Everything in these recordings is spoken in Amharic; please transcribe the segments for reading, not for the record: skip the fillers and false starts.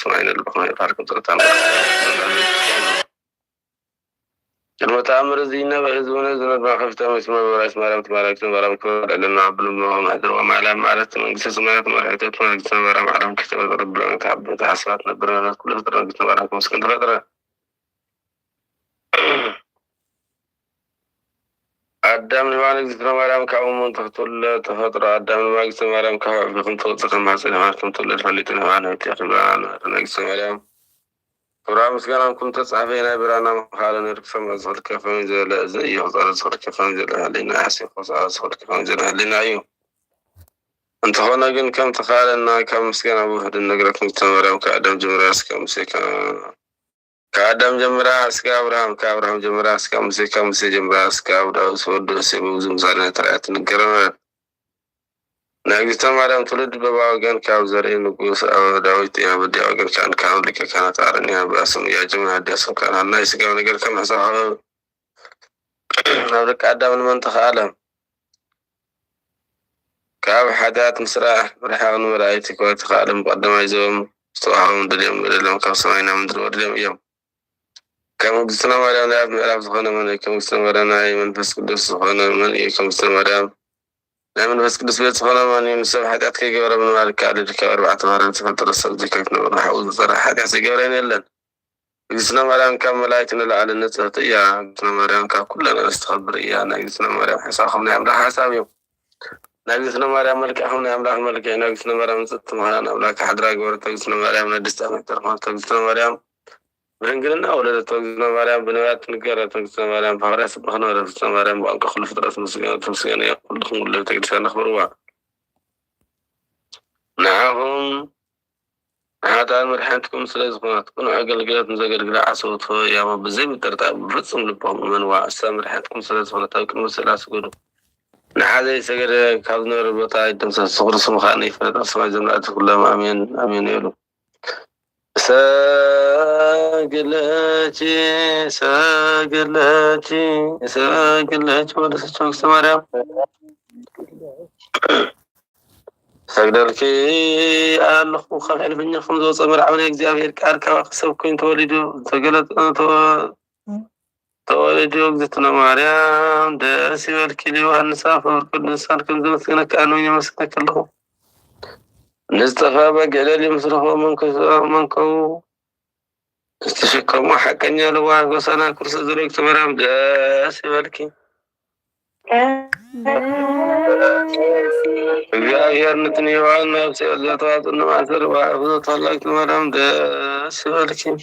سمعنا البخنا يطاركم ترتان كلمة أمر زينة وإذونا زنا ما خفتها اسمه وراس ما رمت ما ركتم ورم كل لنا عبد الله ما أدري وما علم ما رت من قصص ما ما رأيت ما قصص ورم علم كتب ربنا تعب تحسبات نبرنا كل فترة قصص ورم مسكن فترة أدم لما قصص ورم كأم من تقتل تفترة أدم لما قصص ورم كأم تقتل ما سلم تقتل الفليتنا وانا تأخذ أنا قصص ورم برا مسكنا كنت تصحفينا برانا مخالنا ركسم أزهر كفان زل زي يحضر أزهر كفان زل لنا أحسن خاص أزهر كفان زل لنا أيوه أنت هنا جن كم تخالنا كم مسكنا أبو هذا النجرة كنت تمرهم كأدم جمراس كم مسكنا كأدم جمراس كأبراهام كأبراهام جمراس كم مسكنا جمراس كأبراهام سود سبوزم زارنا ترى نجرنا ناقص تمرهم تولد بابا جن كأوزارين نقص أو داويت يا بدي أجر كان لك كانت أرنيا باسم يا جماعة ديسم كان الناس كانوا نجر كم حسوا نورك أدم من تخالم كاب حدات مسرح مرحبا ورايتك وتخالم مقدم عزوم استوحوا من اليوم اليوم كم سمعنا من دور اليوم كم قصنا مريم لا بنعرف سخنا من كم قصنا مريم من بس قدس سخنا من كم قصنا مريم نعمل بس قدس بيت سخنا من نسب حدات كي جبر من مالك على ذيك 4 مرات تفضل الصدق كيف نحاول صراحة حدات جبرين إلا قصنا مريم كم ملايتنا على النت يا قصنا مريم كلنا نستخبر يا قصنا مريم حساخنا نعمل حسابيهم ناقصنا مريم ملك أحنا أملاك ملك ناقصنا مريم ست مهانا أملاك حدراك ورد ناقصنا مريم ندستان أكتر ما ناقصنا مريم برنجلنا ولا ناقصنا مريم بنوات نقرأ ناقصنا مريم فهرس بخنا ناقصنا مريم وأنك خلف درس مسكين يقول لكم ولا تقدسان أخبروا نعم هذا مرحنتكم سلازمات كونوا عقل قلت مزقل قلع عصوت يا ما بزي بترتاب بفصم لبهم من وعسى مرحنتكم سلازمات تاكل مسلاس قولوا نحاذي سجر كابنور البطاي تمسك صغر سمخاني فأسمع جملات كلهم آمين آمين يلو ساقلاتي ساقلاتي ساقلاتي ولا سجوك سمارا ساقلالكي ألخو خلع الفنيا خمزو صمر عوني اكزيابير كاركا وقسب كوين توليدو ساقلات تولد وقتنا مريم داسي والكلي والنساء فوركل نسان كل زمسكنا كانوا يمسكنا كلهم نستفى بقلالي مصرفة منكو استشكموا حقا يلوا وسانا كرسي زلوك مريم داسي والكي يا نتني وعنا نفسي والزيطات انما اثر وعبدت الله مريم داسي والكي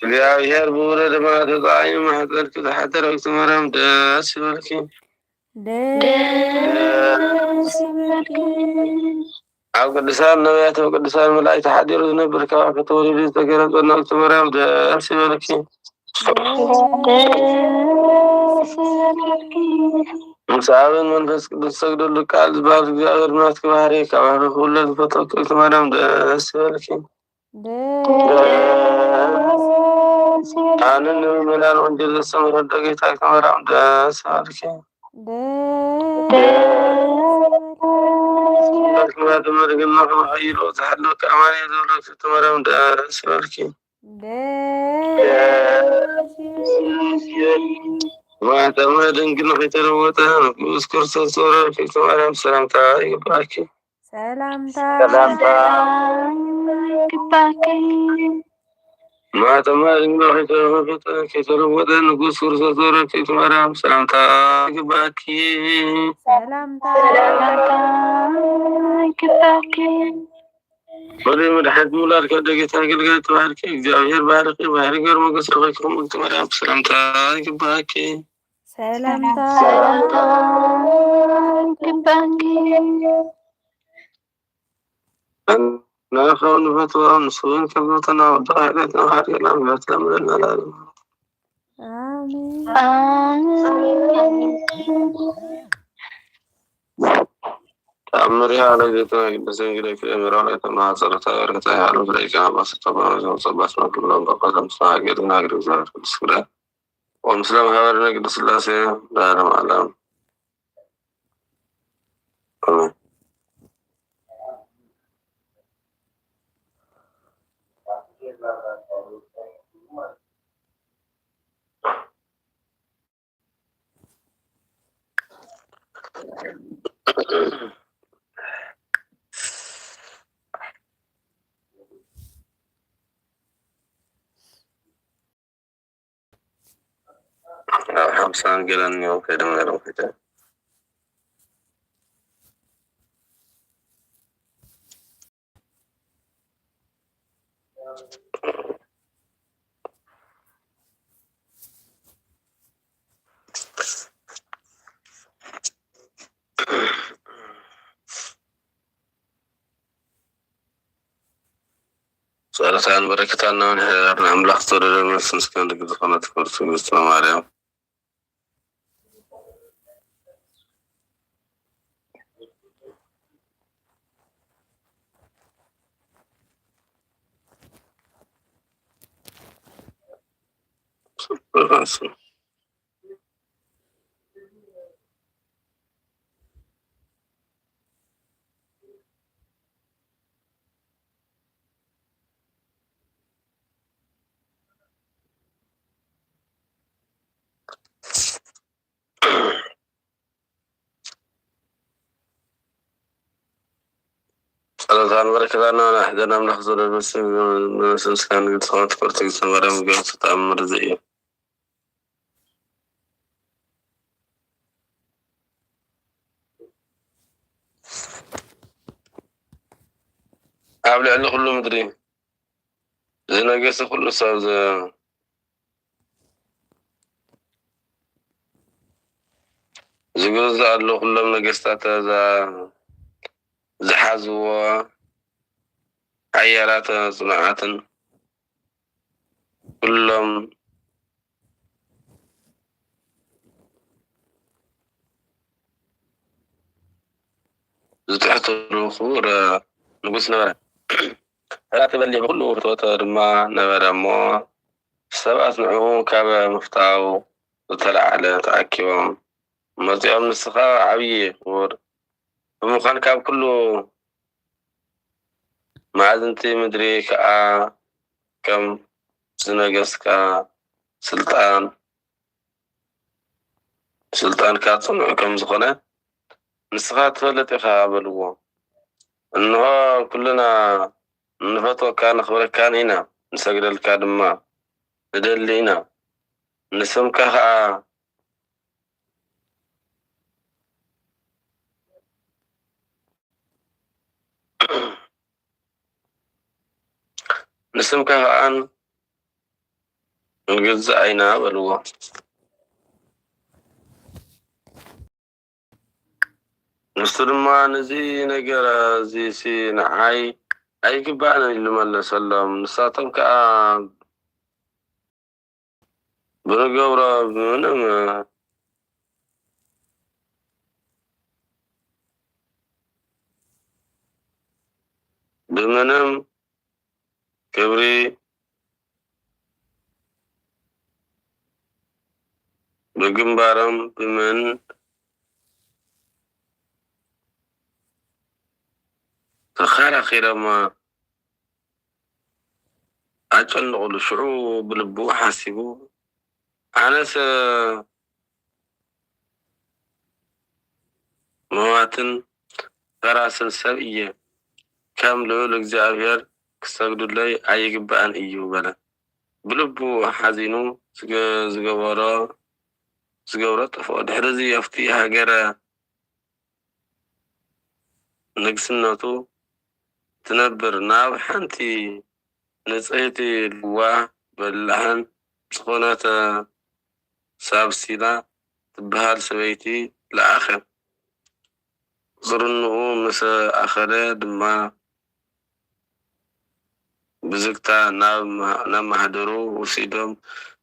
يا يا بورا لما تضاعي ما حضرت حتى لو تمرم داس ولكن أو قد سال نبيات وقد سال ملاية حدير نبر كواك تولي تقرأت أنك تمرم داس ولكن مساعد من بس تسقط لك على الباب غير ما تكبري كواك كل الفتوى تمرم داس ولكن أنا من عند السمر دقيقة كاميرا داس ولكن ما تمر قلنا كم حيرو تحلو كمان يدور في تمرم داس ولكن ما تمر قلنا في تروته نذكر صورة في تمرم سلام تاعي باكي سلام باكي ما تمر قلنا في تروته نذكر صورة في تمرم سلام تاعي باكي سلام باكي ولي من حد مولار كده جيت أقول بارك جاهر بارك غير ما قصر غيركم تمرم سلام تاعي باكي سلام باكي لا خون فتوى نسوين كبوتنا وضاعتنا وحرق الأمبات لمرنا لا آمين تأمري على جيتنا بس إنجلي في أميران ما صارت أركتها على فريقها بس طبعا صباح ما كنا بقى مساعد جدنا أجرب السكرة ومسلم هذا نقد سلاسة لا أنا معلم حمسان قلن يوم كده من يوم كده سألت عن بركة عنا ونحن أملاح صور المسنس كان لقد خانت كورس السلام عليكم سألت عن بركة عنا ونحن أملاح صور المسنس كان لقد خانت كورس السلام عليكم قوة تأمر زي عامل عنه كله مدري زي ناقص كله صار زي قلت له كلهم ناقص زحازوا عيارات صناعات كلهم تحت الوفور نقص نبرة راتب اللي كله توتر ما نبرة ما سبعة نعوم كابا مفتاو وطلع على تعكيهم مزيهم نسخة عبية ور ومخان كاب كله ما انتي مدري كم سنقص سلطان كاتون كم زخنة نسخة تفلت يخابلوا انه كلنا نفتو كان خبر كان هنا نسجل الكادما ندلينا نسمكها نسمكها عن الجزء عينا بلوا نستلما نزي نجرا زي سي نعاي أي كبانا اللي ملا سلام نساتم بنقورا بمنم كبري بجنبارم بمن تخار أخيرا ما أجل نقول شعوب بلبو حاسبو أنا مواتن غراس السبئية كاملو لك كسجد لي أي جبان إيو بلا بلبو حزينو زغورا تفود حرزي يفتيها جرا نقسناتو تنبر ناو حنتي نصيتي الوا بلحن سخونات سابسيلا تبهال سبيتي لآخر ظرنه مسا آخره دما بزكتا نام هدرو وسيدم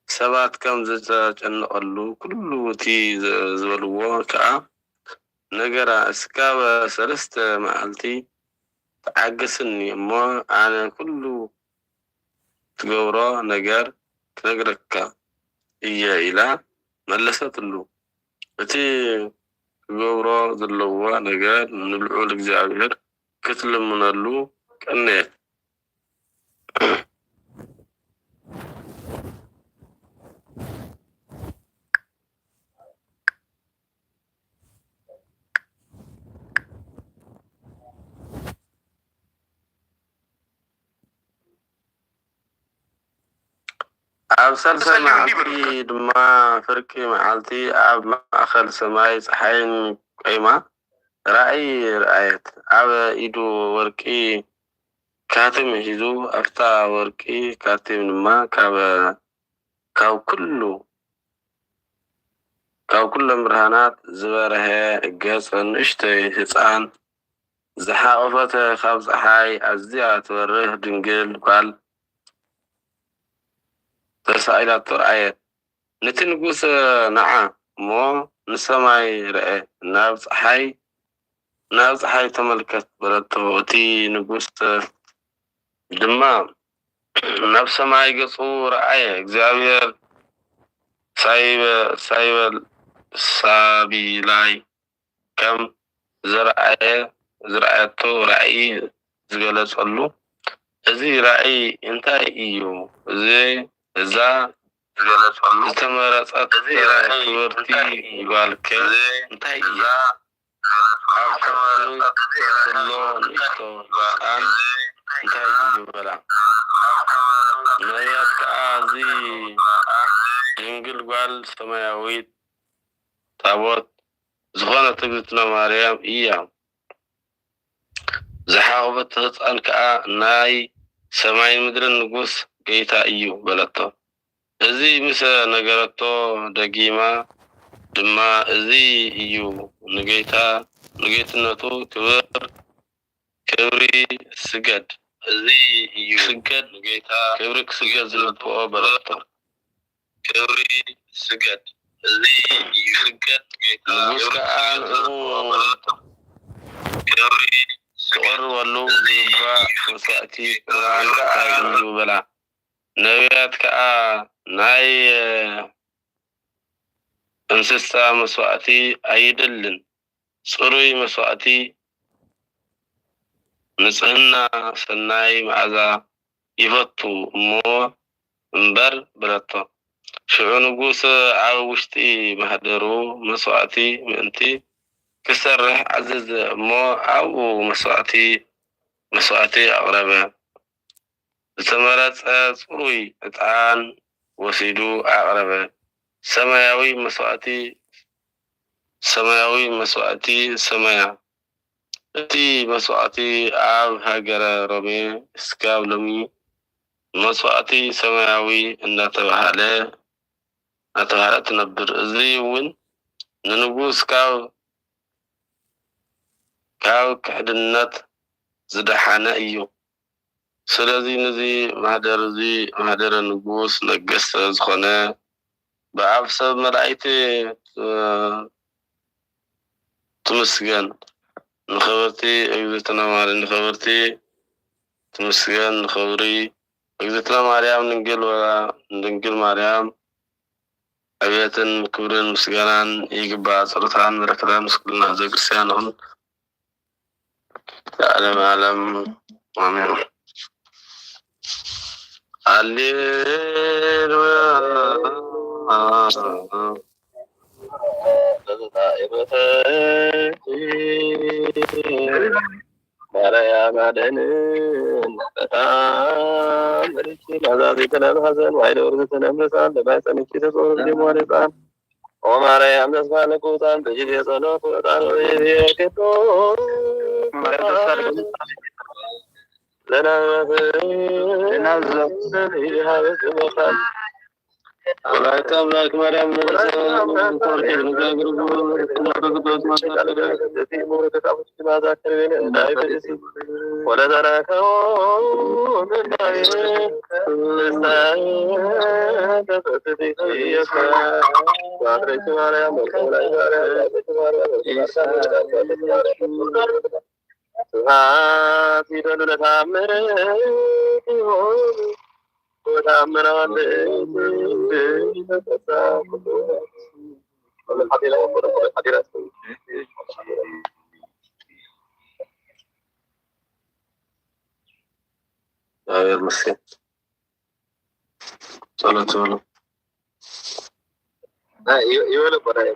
سبات كم زتجنقلو كله تي زولو كا نجرا اسكاب سلست معلتي تعجسني ما أنا كله تجورا نجر تنجرك إياه إلى ملست له أتي تجورا ذلوا نجر نلعو لك زعير كتل من اللو كأنه ኣብ ሰልሰል መዓልቲ ድማ ፍርቂ መዓልቲ ኣብ ማእኸል ሰማይ ፀሓይን ቆይማ ራእይ ረአየት ኣብ ኢዱ ወርቂ ካትም ሒዙ ኣፍታ ወርቂ ካትም ድማ ካብ ኩሎም ብርሃናት ዝበርሀ ገጽ ንእሽተይ ህፃን ዝሓቆፈት ካብ ፀሓይ ኣዝያ ትበርህ ድንግል ጓል ተሳኢላቶ ረአየት። ነቲ ንጉስ ነዓ እሞ ንሰማይ ረአ ናብ ፀሓይ ተመልከት በለቶ። እቲ ንጉስ ድማ ናብ ሰማይ ገጹ ረአየ። እግዚአብሔር ሳቢላይ ከም ዝረአየቶ ራእይ ዝገለጸሉ እዚ ራእይ እንታይ እዩ? እዛ ዝገለጸሉ ዝተመረጸት ክብርቲ ጓልከ እንታይ እያ? ኣብ ኩሎ ንእሽቶ ህፃን እንታይ እዩ በላ? ነቢያት ከዓ እዚ ድንግል ጓል ሰማያዊት ታቦት ዝኾነት እግዝእትነ ማርያም እያ። ዝሓቆፈት ህፃን ከዓ ናይ ሰማይን ምድርን ንጉስ ጌታ እዩ በለቶ። እዚ ምስ ነገረቶ ደጊማ ድማ እዚ እዩ ንጌትነቱ ክብሪ ስገድ፣ እዚ እዩ ንጌታ ክብሪ ክስገድ ዝግብኦ በለቶ። ክብሪ ስገድ፣ እዚ እዩ ንጉስ ከዓ ክብሪ ዝቀርበሉ ዝግባእ መስዋእቲ ቁርባን እንታይ እዩ በላ። ነቢያት ከዓ ናይ እንስሳ መስዋእቲ ኣይደልን፣ ጽሩይ መስዋእቲ ንጽህና ሰናይ መዓዛ ይፈቱ እሞ እምበር በለቶ። ሽዑ ንጉስ ኣብ ውሽጢ ማህደሩ መስዋእቲ ምእንቲ ክሰርሕ ዓዘዘ እሞ ኣብኡ መስዋእቲ ኣቕረበ። ዝተመረጸ ጽሩይ ዕጣን ወሲዱ ኣቕረበ። ሰማያዊ መስዋእቲ ሰማያ። እቲ መስዋእቲ ኣብ ሃገረ ሮሜ እስካብ ሎሚ መስዋእቲ ሰማያዊ እናተባህለ ትነብር። እዚ እውን ንንጉስ ካብ ክሕድነት ዝደሓነ እዩ። ስለዚ ነዚ ማህደረ ንጉስ ነገስተ ዝኾነ ብኣብ ሰብ መላእክቲ ትምስገን፣ ንኽብርቲ እግዝእትነ ማርያም ንኽብርቲ ትምስገን፣ ንኽብሪ እግዝእትነ ማርያም ድንግል ማርያም ዕብየትን ክብርን ምስጋናን ይግባእ። ጸሎታን በረከታን ምስጉልና ህዝበ ክርስቲያን ይኹን ለዓለመ ዓለም አሜን። ሃሌሉያ ማርያም አደንን በጣም ርቺ ማዛቤተ ለማዘን ዋይደር ዘተነምሳን ለባይጸንቺ ተጾር ዲሞኔጣን ኦ ማርያም ተስፋ ለቁጣን በጅት የጸሎት ወጣን የከቶ ወላዲተ አምላክ ማርያም እግዚአብሔር ይመስገን። ጸሎት በሉ ይወለ ቆራይ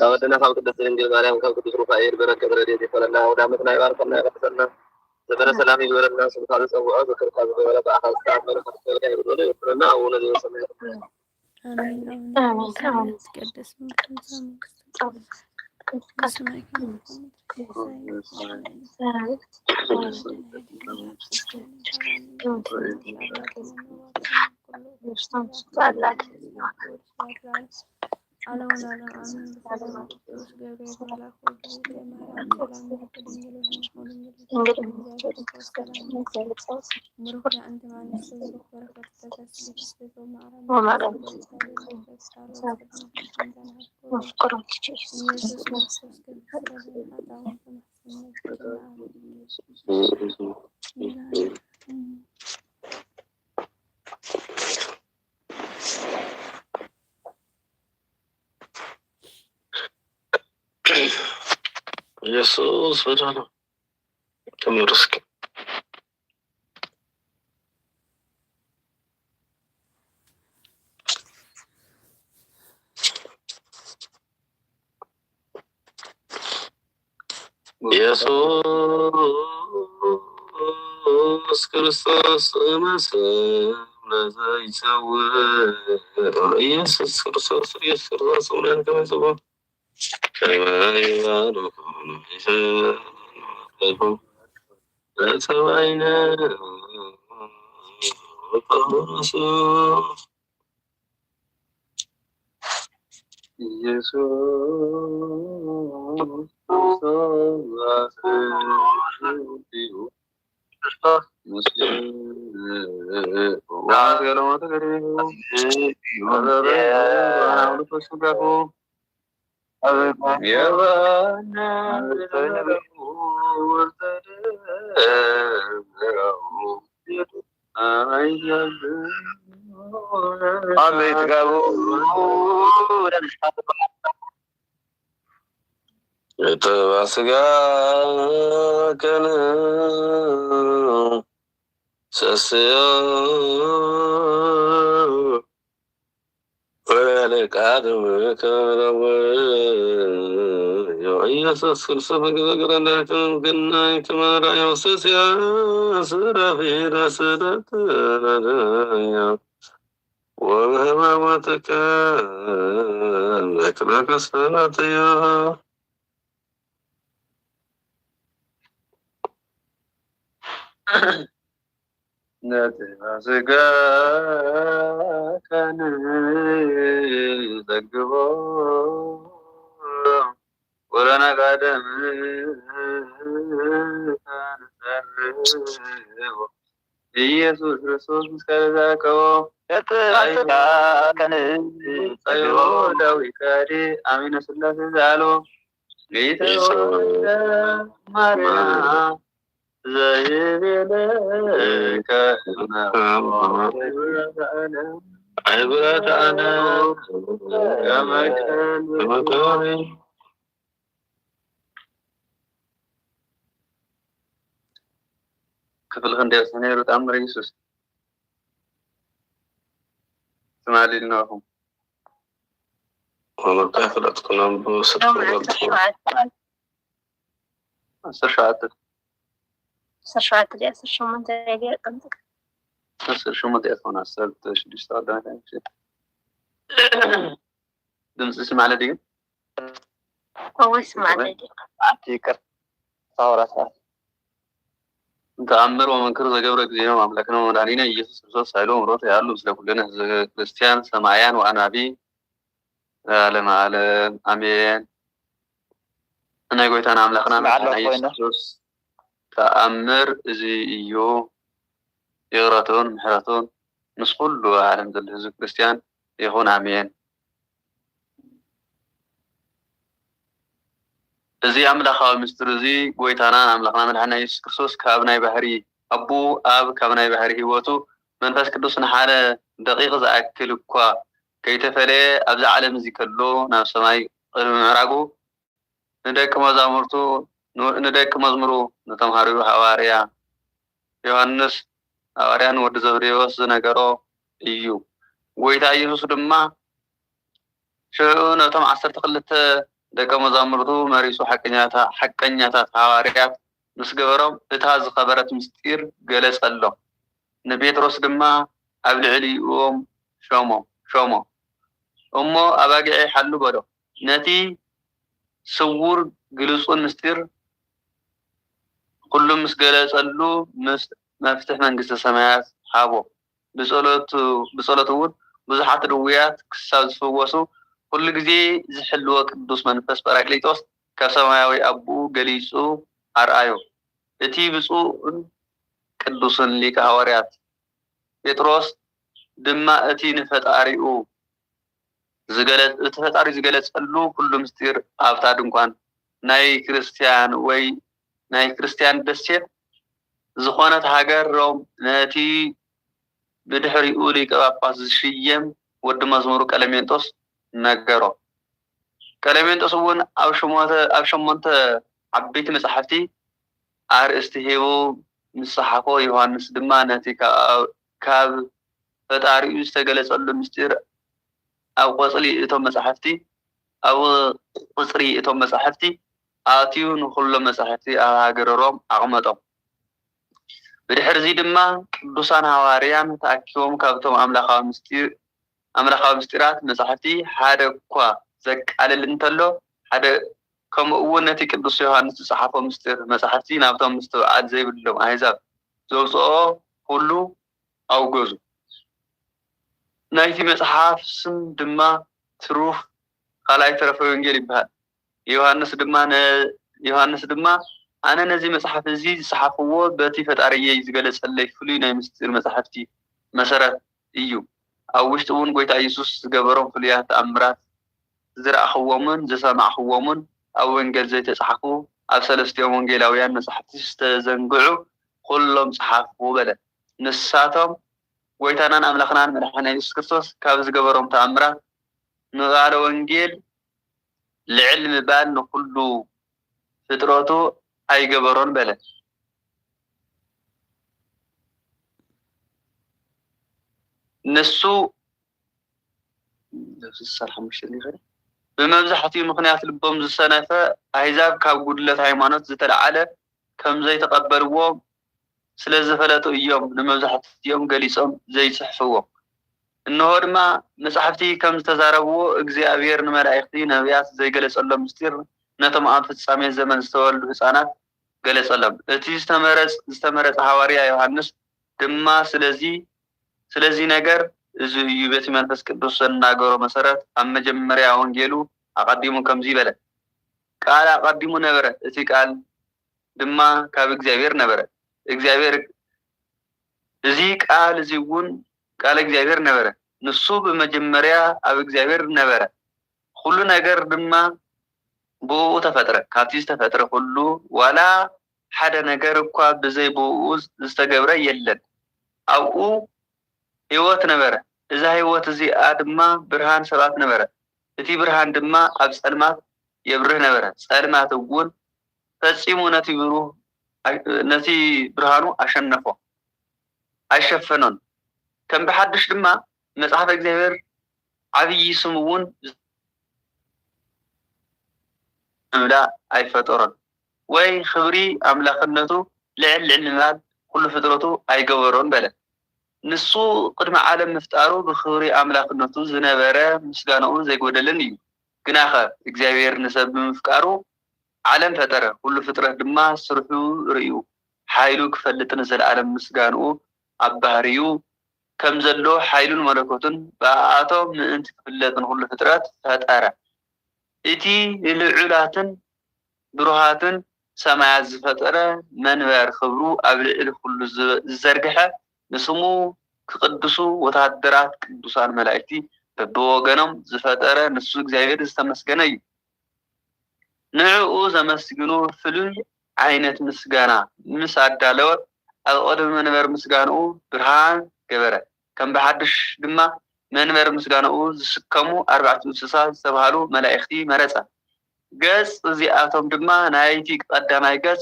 ودنا خلق الدين دي مريم خلق الدين رفاعي بركة بردي فلنا ودامتنا يباركنا يغفرنا زبنا سلامي يقولنا سبحانه وتعالى ذكر قلبي ولا بأخذ استعمل خلق الله يقولنا ونزل سمي آمين آمين تقدس من كل زمان اسمعك على ونعلم آمين بسلام قدوس جبريل ملاك وجود مريم سلام مروك أنت مع نفسك بركة تكسب ومع مفكرة يسوس وجهنا كم رزق يسوس كريستوس مسيح لا يسوي يسوس كريستوس يسوس ولا كما يسوي كما يباركون لا سوينا الرسول يسوع يتباسقا كان سسيا ولك عدم كروي يعيس السفق ذكر لك كنا كما رأي سسيا سرافي رسدت لدي ومهمتك ذكرك سنتيا نتمسكا كان ذكبا ورنا قدم كان سرب ኢየሱስ ክርስቶስ ምስከረዛከው ያተካ ከነ ጸዮ ዳዊት ካዲ አሚነ ስላሴ ዛሎ ጌታ ማርያም ዘይቤለከ አይብራት አነ ከመከን ክፍል ክንደስ ነይሩ ተአምረ ኢየሱስ ስማሊል ነው ወመጣ ፍለጥኩናም በሰጥኩናም سرشات دي سرشو من تلاقي قمتك سرشو من تأثون عسلت شديش تعدان كان دمس اسم على دي هو اسم على دي عتيكر صورتها تأمر ومنكر زجورك زينا ومملكنا ومدعنينا يسوس كريستوس سايلو مرات يعلو سلا كلنا كريستيان سمايان وأنابي لما على أمين أنا قلت أنا أملكنا مع يسوس تأمر زي إيو يغراتون محراتون نسقل له عالم ذل هزو كريستيان يخون عميان زي أملاخا مستر زي قويتانا أملاخنا من حنا يسوس كريستوس كابناي بحري أبو أب كابناي بحري هوتو من فاس كدوس نحالة دقيقة زأكل كوا كي تفلي أبزع عالم زي كله نام سماي قلب معراقو ندك مزامرتو ندك مزمرو نتمهاريو حواريا ዮሐንስ ሐዋርያን ወደ ዘብዴዎስ ዝነገሮ እዩ ጎይታ ኢየሱስ ድማ ሽዑ ነቶም 12 ደቀ መዛሙርቱ መሪሱ ሓቀኛታት ሐዋርያት ምስ ገበሮም እታ ዝኸበረት ምስጢር ገለጸሎም። ንጴጥሮስ ድማ ኣብ ልዕሊኦም ሾሞ እሞ ኣባጊዕ ሓሉ በሎ ነቲ ስውር ግልጹን ምስጢር ኩሉ ምስ ገለጸሉ መፍትሕ መንግስቲ ሰማያት ሃቦ። ብጸሎት እውን ብዙሓት ድውያት ክሳብ ዝፍወሱ ኩሉ ግዜ ዝሕልዎ ቅዱስ መንፈስ ጰራቅሊጦስ ካብ ሰማያዊ ኣቦኡ ገሊጹ ኣርኣዮ። እቲ ብፁዕን ቅዱስን ሊቀ ሐዋርያት ጴጥሮስ ድማ እቲ ፈጣሪኡ ዝገለጸሉ ኩሉ ምስጢር ኣብታ ድንኳን ናይ ክርስቲያን ደሴት ዝኾነት ሃገር ሮም ነቲ ብድሕሪኡ ሊቀ ጳጳስ ዝሽየም ወዲ መዝሙሩ ቀለሜንጦስ ነገሮ። ቀለሜንጦስ እውን ኣብ 8 ዓበይቲ መጻሕፍቲ ኣርእስቲ ሂቡ ምስ ጽሓፎ ዮሃንስ ድማ ነቲ ካብ ፈጣሪኡ ዝተገለጸሉ ምስጢር ኣብ ቁጽሪ እቶም መጻሕፍቲ ኣትዩ ንኩሎም መጻሕፍቲ ኣብ ሃገረ ሮም ኣቕመጦም። ብድሕሪ እዚ ድማ ቅዱሳን ሐዋርያን ተኣኪቦም ካብቶም ኣምላኻዊ ምስጢራት መጻሕፍቲ ሓደ እኳ ዘቃልል እንተሎ ሓደ ከምኡ እውን ነቲ ቅዱስ ዮሃንስ ዝጸሓፎ ምስጢር መጻሕፍቲ ናብቶም ምስትውዓል ዘይብሎም ኣሕዛብ ዘውፅኦ ሁሉ ኣውገዙ። ናይቲ መጽሓፍ ስም ድማ ትሩፍ ካልኣይ ተረፈ ወንጌል ይበሃል። ዮሃንስ ድማ ኣነ ነዚ መጽሓፍ እዚ ዝጸሓፍዎ በቲ ፈጣሪየ ዝገለጸለይ ፍሉይ ናይ ምስጢር መጽሓፍቲ መሰረት እዩ። ኣብ ውሽጢ እውን ጎይታ ኢየሱስ ዝገበሮም ፍሉያት ተኣምራት ዝረኣኽዎምን ዝሰማዕኽዎምን ኣብ ወንጌል ዘይተጻሓፉ ኣብ 3 ወንጌላውያን መጽሓፍቲ ዝተዘንግዑ ኩሎም ጸሓፍዎ በለ። ንሳቶም ጎይታናን ኣምላኽናን መድሓኒና ኢየሱስ ክርስቶስ ካብ ዝገበሮም ተኣምራት ንቃለ ወንጌል ልዕል ምባል ንኩሉ ፍጥረቱ ኣይገበሮን በለ። ንሱ ብመብዛሕትኡ ምክንያት ልቦም ዝሰነፈ ኣሕዛብ ካብ ጉድለት ሃይማኖት ዝተለዓለ ከም ዘይተቀበልዎ ስለ ዝፈለጡ እዮም ንመብዛሕትኦም ገሊፆም ዘይጽሕፍዎ። እነሆ ድማ መጽሓፍቲ ከም ዝተዛረብዎ እግዚኣብሔር ንመላእክቲ ነቢያት ዘይገለጸሎም ምስጢር ነቶም ኣብ ፍጻሜ ዘመን ዝተወልዱ ህፃናት ገለጸሎም። እቲ ዝተመረጸ ሐዋርያ ዮሃንስ ድማ ስለዚ ነገር እዚ እዩ በቲ መንፈስ ቅዱስ ዝናገሮ መሰረት ኣብ መጀመርያ ወንጌሉ ኣቀዲሙ ከምዚ በለ። ቃል ኣቀዲሙ ነበረ፣ እቲ ቃል ድማ ካብ እግዚአብሔር ነበረ። እዚ ቃል እዚ እውን ቃል እግዚአብሔር ነበረ። ንሱ በመጀመርያ ኣብ እግዚአብሔር ነበረ። ሁሉ ነገር ድማ ብኡ ተፈጥረ። ካብቲ ዝተፈጥረ ሁሉ ዋላ ሓደ ነገር እኳ ብዘይ ብኡ ዝተገብረ የለን። ኣብኡ ህይወት ነበረ። እዛ ህይወት እዚኣ ድማ ብርሃን ሰባት ነበረ። እቲ ብርሃን ድማ ኣብ ጸልማት የብርህ ነበረ። ጸልማት እውን ፈጺሙ ነቲ ብርሃኑ ኣይሸፈኖን። ከም ብሓድሽ ድማ መጽሓፍ እግዚአብሔር ዓብይ ስም እውን ምምላእ ኣይፈጠሮን ወይ ክብሪ ኣምላኽነቱ ልዕል ምባል ኩሉ ፍጥረቱ ኣይገበሮን በለ። ንሱ ቅድሚ ዓለም ምፍጣሩ ብክብሪ ኣምላኽነቱ ዝነበረ ምስጋናኡ ዘይጎደልን እዩ። ግናኸ እግዚአብሔር ንሰብ ብምፍቃሩ ዓለም ፈጠረ። ኩሉ ፍጥረት ድማ ስርሑ ርእዩ ሓይሉ ክፈልጥ ንዘለዓለም ምስጋንኡ ኣብ ባህሪኡ ከም ዘሎ ሓይሉን መለኮቱን ብኣቶም ምእንቲ ክፍለጥን ኩሉ ፍጥረት ፈጠረ። እቲ ልዑላትን ብሩሃትን ሰማያት ዝፈጠረ መንበር ክብሩ ኣብ ልዕሊ ኩሉ ዝዘርግሐ ንስሙ ክቅድሱ ወታደራት ቅዱሳን መላእክቲ በብወገኖም ዝፈጠረ ንሱ እግዚአብሔር ዝተመስገነ እዩ። ንዕኡ ዘመስግኑ ፍሉይ ዓይነት ምስጋና ምስ ኣዳለወ ኣብ ቅድሚ መንበር ምስጋንኡ ብርሃን ገበረ። ከም ብሓድሽ ድማ መንበር ምስጋንኡ ዝስከሙ 4 እንስሳ ዝተባሃሉ መላእክቲ መረፀ። ገጽ እዚኣቶም ድማ ናይቲ ቀዳማይ ገጽ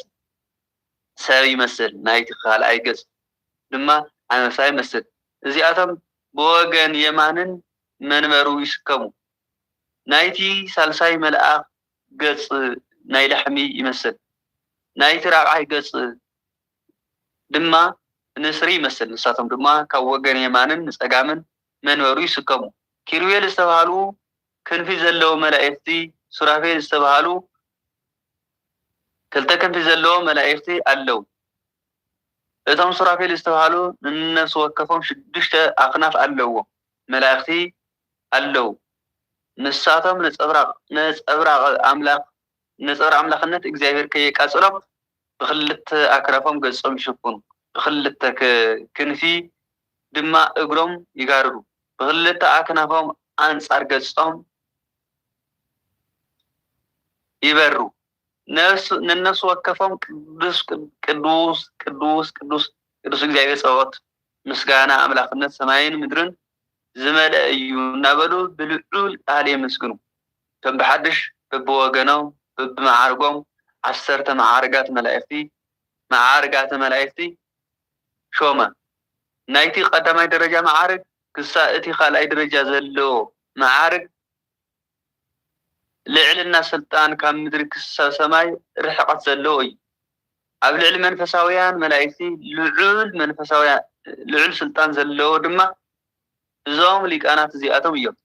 ሰብ ይመስል፣ ናይቲ ካልኣይ ገጽ ድማ ኣንበሳ ይመስል። እዚኣቶም ብወገን የማንን መንበሩ ይስከሙ። ናይቲ ሳልሳይ መልአክ ገጽ ናይ ላሕሚ ይመስል ናይ ትራብዓይ ገጽ ድማ ንስሪ ይመስል ንሳቶም ድማ ካብ ወገን የማንን ጸጋምን መንበሩ ይስከሙ ኪሩቤል ዝተባሃሉ ክንፊ ዘለዎ መላእክቲ ሱራፌል ዝተባሃሉ ክልተ ክንፊ ዘለዎ መላእክቲ ኣለው እቶም ሱራፌል ዝተባሃሉ ንነፍሲ ወከፎም 6 ኣኽናፍ ኣለዎ መላእክቲ ኣለው ንሳቶም ነጸብራቅ አምላክነት እግዚአብሔር ከየቃጽሎም ብክልተ አክራፎም ገጾም ይሽፍኑ ብክልተ ክንፊ ድማ እግሮም ይጋርዱ ብክልተ አክናፎም አንጻር ገጾም ይበሩ ነነሱ ወከፎም ቅዱስ እግዚአብሔር ጸወት ምስጋና አምላክነት ሰማይን ምድርን ዝመልአ እዩ እናበሉ ብልዑል ቃል የመስግኑ ከም በሐድሽ በበወገኖም በበማዕርጎም 10 ማዕርጋት መላእክቲ ሾመ ናይቲ ቀዳማይ ደረጃ ማዕርግ ክሳብ እቲ ካልኣይ ደረጃ ዘለዎ ማዕርግ ልዕልና ስልጣን ካብ ምድሪ ክሳብ ሰማይ ርሕቀት ዘለዎ እዩ ኣብ ልዕሊ መንፈሳውያን መላእክቲ ልዑል ስልጣን ዘለዎ ድማ እዞም ሊቃናት እዚኣቶም እዮም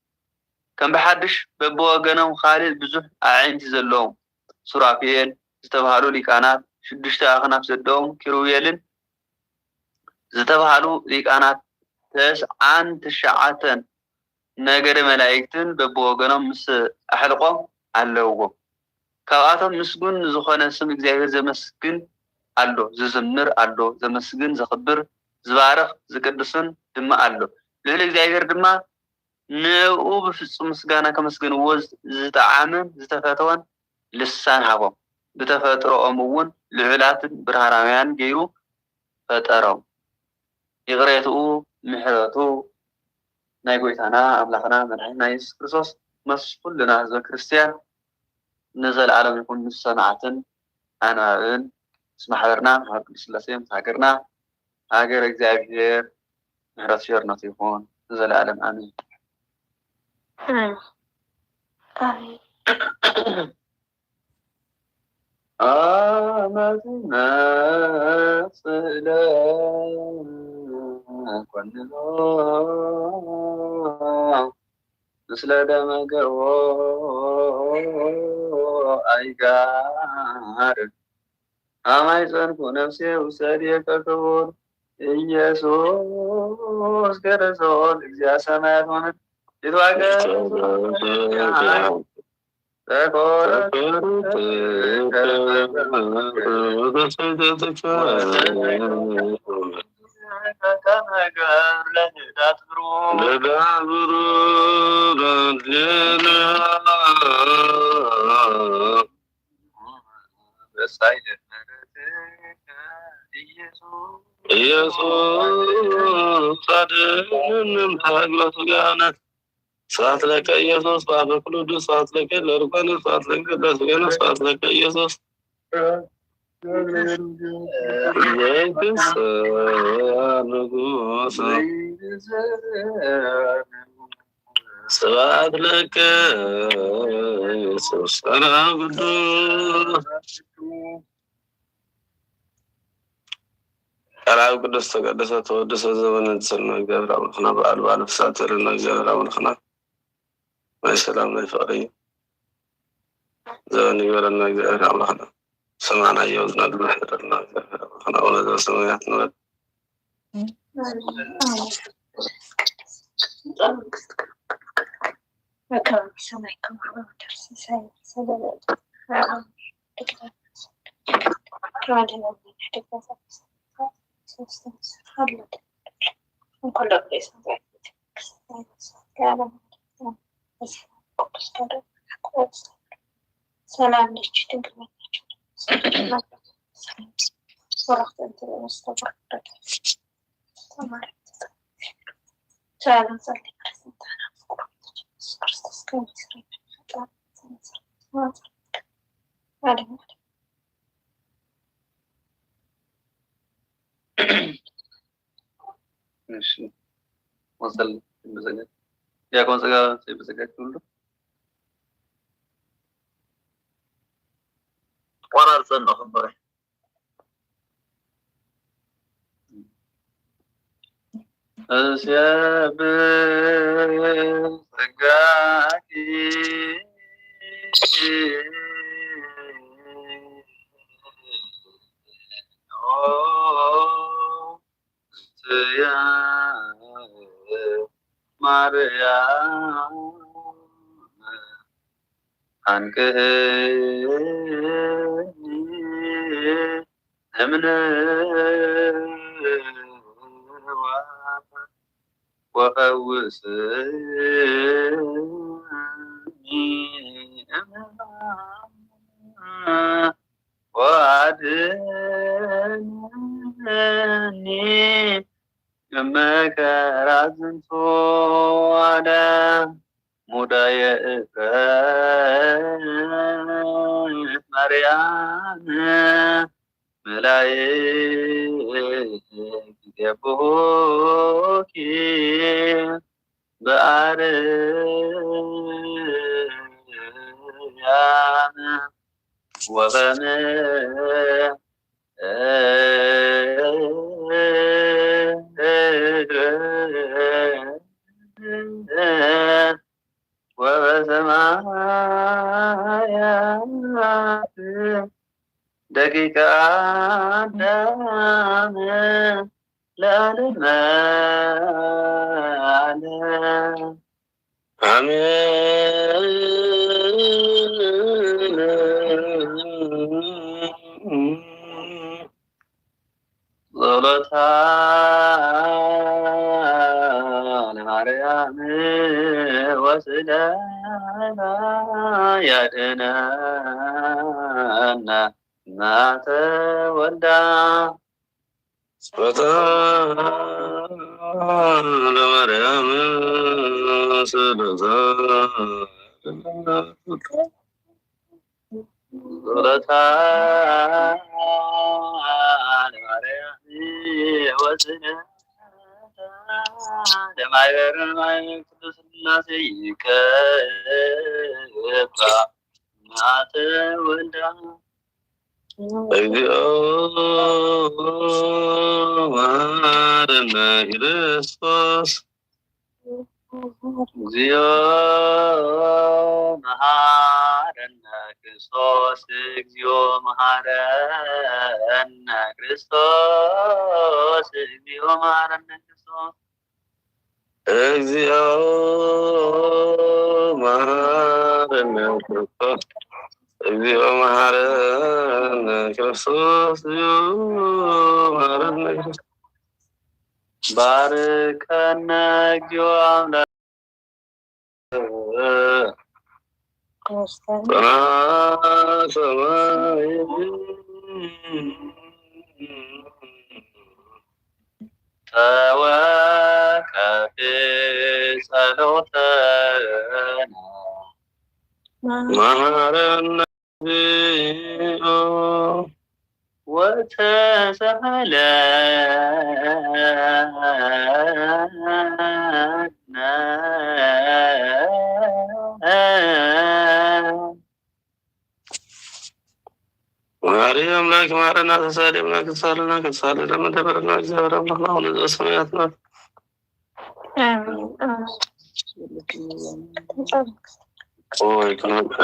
ከም በሐድሽ በበወገኖም ካልእ ብዙሕ ኣዕንቲ ዘለዎም ሱራፌል ዝተባሃሉ ሊቃናት 6 ኣኽናፍ ዘለዎም ኪሩቤልን ዝተባሃሉ ሊቃናት 99 ነገደ መላእክትን በበወገኖም ምስ ኣሕልቆም ኣለዎ ካብኣቶም ምስጉን ዝኾነ ስም እግዚአብሔር ዘመስግን ኣሎ ዝዝምር ኣሎ ዘመስግን ዘኽብር ዝባርኽ ዝቅድስን ድማ ኣሎ ልዕሊ እግዚአብሔር ድማ ንኡ ብፍጹም ምስጋና ከመስግንዎ ዝተዓመን ዝተፈተወን ልሳን ሃቦም ብተፈጥሮኦም እውን ልዑላትን ብርሃናውያን ገይሩ ፈጠሮም ይቕሬትኡ ምሕረቱ ናይ ጎይታና አምላኽና መድኃኒትና ኢየሱስ ክርስቶስ መስኩልና ህዝበ ክርስቲያን ንዘለዓለም ይኩን ምስ ሰማዕትን ኣንባብን ምስ ማሕበርና ማሕበር ቅዱስ ሥላሴ ምስ ሃገርና ሃገር እግዚአብሔር ምሕረት ቸርነቱ ይኩን ንዘለዓለም አሜን አመትና ስለ ኮንኖ ምስለ ደመገቦ አይጋር አማይ ጸንኩ ነፍሴ ውሰድ የከክቡር ኢየሱስ ክርስቶስ እግዚአ ሰማያት ሆነ ይትዋቀር ኢየሱስ አድነን ታግሎት ጋነት ሰዓት ለከ ኢየሱስ ባበክሉዱ ሰዓት ለከ ለርቆን ሰዓት ለከ ለስገነ ሰዓት ለከ ኢየሱስ ዘይክስ ንጉስ ሰዓት ለከ ኢየሱስ ሰላም ቅዱስ ሰላም ቅዱስ ተቀደሰ ተወደሰ ዘመን ተሰልመ እግዚአብሔር አምላክና በዓል ፍሳት ለና እግዚአብሔር አምላክና ما سلام الفقري زاني ولنا እግዚአብሔር አምላክና ሰማና يوزنا المحضرنا እግዚአብሔር አምላክና ወለዘ ሰማያት ነው وكان سمعكم على درس سلام ሰላም ነች ድንግል ነች ወራህት እንት መስተበረከ ተማረት ሰላም ጸልይ ክርስቲያና ክርስቶስ ከሚስሪ አለም እሺ ወሰል በዘገ ያቆን ጸጋ በዘጋች ሁሉ قرار سنة خبره أسياب سقاكي يا مريم عنك من وفوسني وعدني مكر على مداي مريم ملايك يبوكي بأريان وبني وسمايات دقيقة دام لا لما ظلتها لمريم وسلاما يدنا ما تودع لمريم ظلتها لمريم وسلاما لما يرمى قدس الناس يكفى ما تودع مهارنا كريستوس እግዚኦ መሐረነ ክርስቶስ እግዚኦ መሐረነ ክርስቶስ እግዚኦ መሐረነ ክርስቶስ እግዚኦ መሐረነ ክርስቶስ እግዚኦ መሐረነ ክርስቶስ እግዚኦ መሐረነ ክርስቶስ ባርከነ እግዚኦ አምላክ ሰማይ ተወከፍ ጸሎተና መሐረነ እግዚኦ ማርያም ላኪ ማረና ተሳለምና ከተሳለና ከተሳለና መደበረና እግዚአብሔር አምላክ አሁን ዘሰማያት ናት። ኦይ ከናካ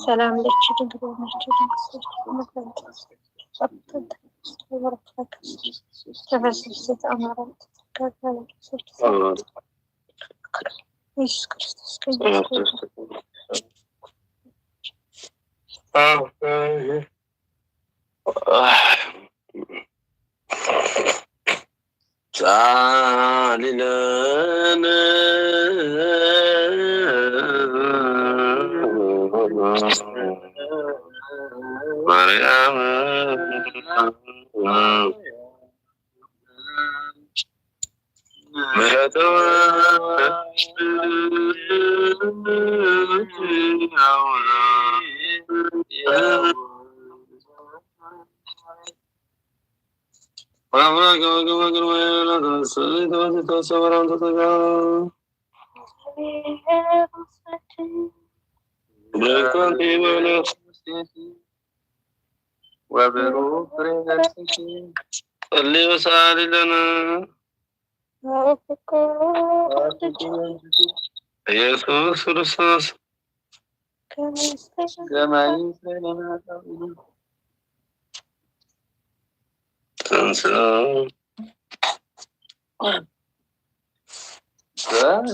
ሰላም ለች ድንግል ናቸው ተፈስሴት አማራት ኢየሱስ ክርስቶስ ጻሊለን ማርያም ምህረተወ وبروح نفسك صلي وسلم لنا يسوع رسول كما يسر لنا تنسى لسلام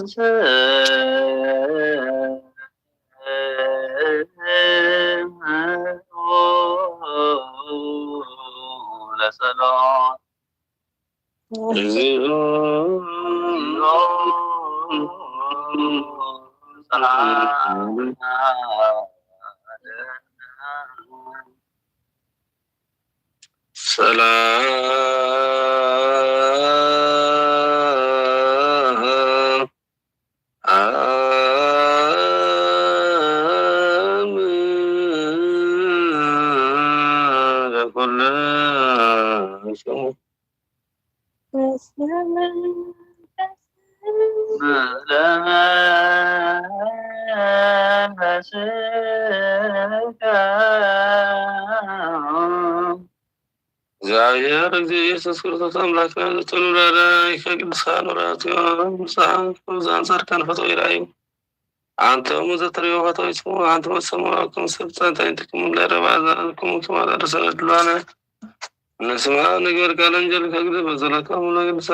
سلام لكل شيء እግዚአብሔር ኢየሱስ ክርስቶስ አምላክና ለተኑራዳይ ከቅዱሳን ወራትዮም ሳን ዛን ሰርካን ፈቶ ይራይ አንተ ሙዘትሪዮ ፈቶች አንተ መሰማኩም ስብጻንታ እንትኩም ለረባዛ ኩም ከማላ ደሰለድላና ነስማ ነገር ካለንጀል ከግደ በዘለካሙ ለግብሳ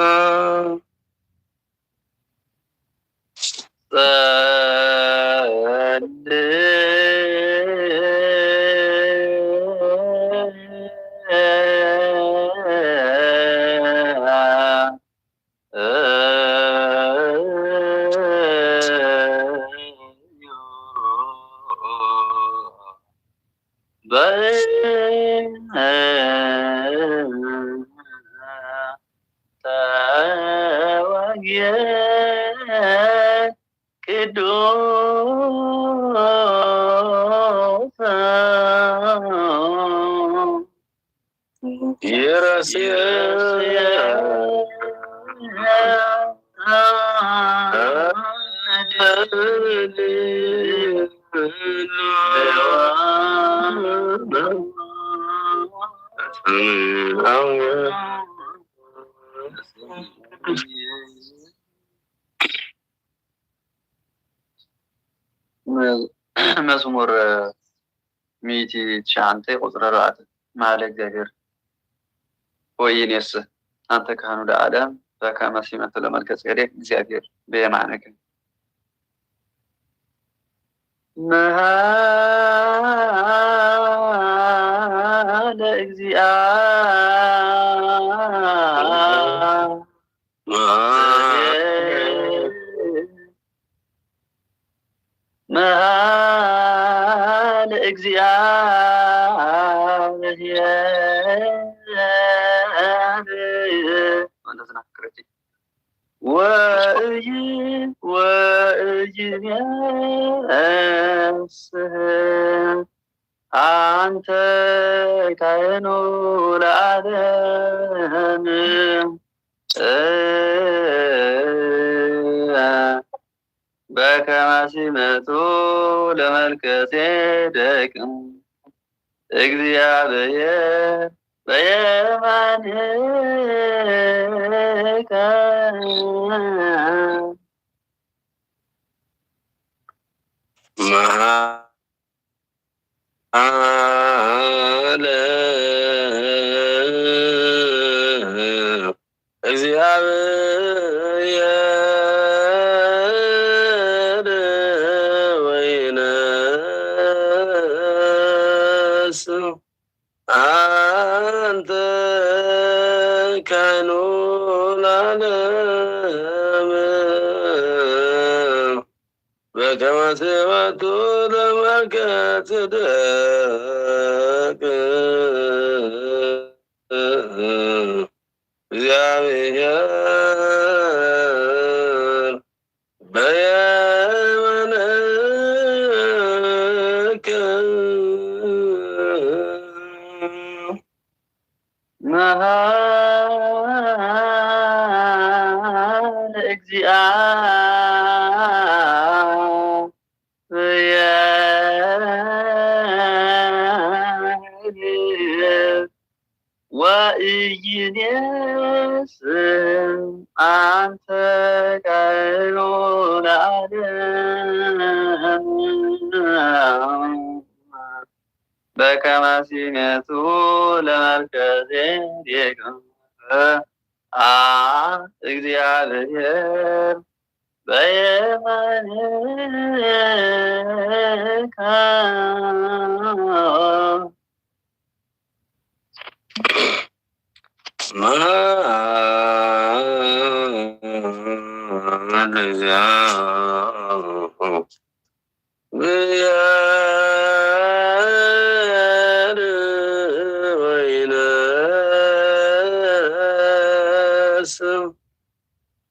መዝሙር ሚቲ ሻንቴ ቁጥር 4 ማለ እግዚአብሔር ወይኔስ አንተ ካህኑ ለዓለም በከመ ሲመት ለመልከ ጼዴቅ እግዚአብሔር በየማነከ መሃለ አንተ ካህኑ ለዓለም በከመ ሲመቱ ለመልከ ጼዴቅ እግዚአብሔር በየማንከ መሃለ እግዚአብሔር ወይነስ አንተ ካህኑ ለዓለም በከመ ሲመቱ ለመልከ ጼዴቅ እግዚአብሔር በየማንከ መሃለ ወኢይኔስ አንተ ቃሉ ለዓለም በከመ ሲመቱ ለመልከጼዴቅ እግዚአብሔር በየማንከ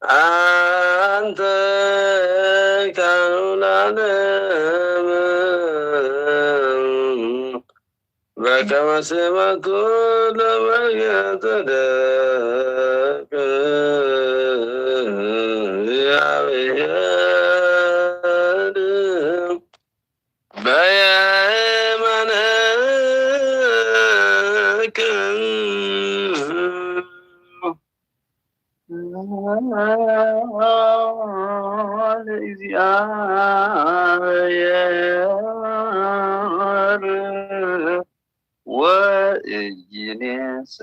አንተ ካኑ ለዓለም በከመ ሲመቱ ለመልከጼዴቅ እግዚአብሔር በየማንከ ለእግዚአብሔር ወኢይኔስ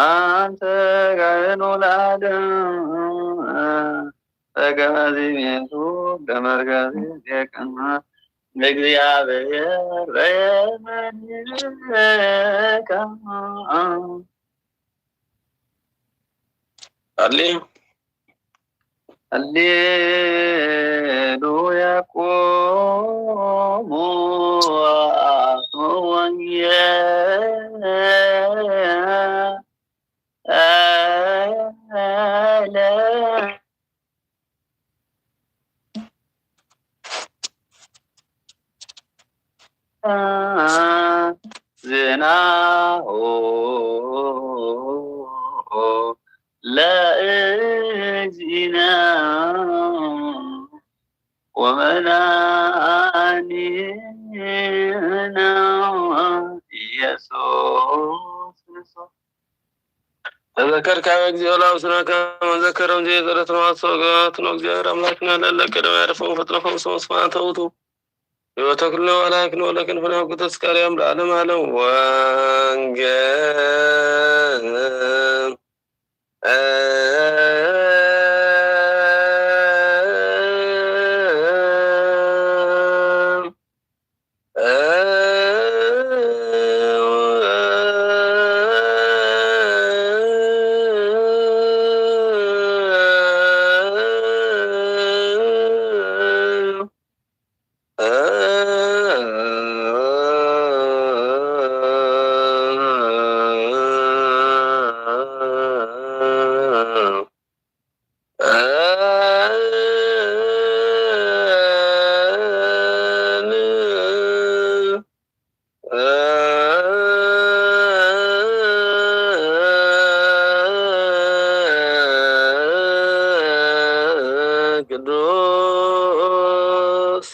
አንተ ቃሉ ለዓለም በከመ ሲመቱ ለመልከጼዴቅ እግዚአብሔር በየማንከ ሃሌሉያ ቆሙ ወንጌለ ዝናሁ ለእግዚእነ ወመድኃኒነ ኢየሱስ ክርስቶስ ተዘከርከ እግዚኦ ላውስናከ መዘከረም ዘየዘረት ነው አስወጋት ነው እግዚአብሔር አምላክና ለለቀደም ያረፈው ፈጥረፈው ስማን ተውቱ ወተክሎ አላክኖ ለክንፈና ኩተስካሪያም ለዓለም ዓለም ወንጌል ቅዱስ